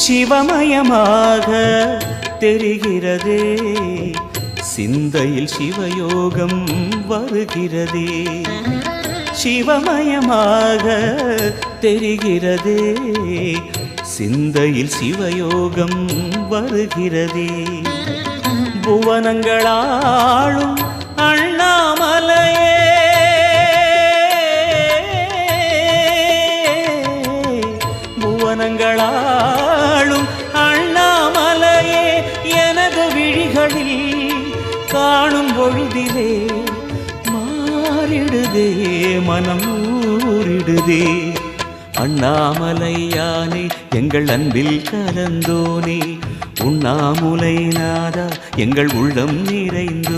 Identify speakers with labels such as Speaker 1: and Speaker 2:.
Speaker 1: சிவமயமாக தெரிகிறதே, சிந்தையில் சிவயோகம் வருகிறதே. சிவமயமாக தெரிகிறதே, சிந்தையில் சிவயோகம் வருகிறதே. புவனங்களாளும் அண்ணாமலையே, புவனங்களாளும் அண்ணாமலையே, எனது விழிகளில் காணும் பொழுதிலே மாறிடுதே மனம் ஊறிடுதே. அண்ணாமலையானே எங்கள் அன்பில் கலந்தோனே, உண்ணாமுலை நாதா எங்கள் உள்ளம் நிறைந்தோ.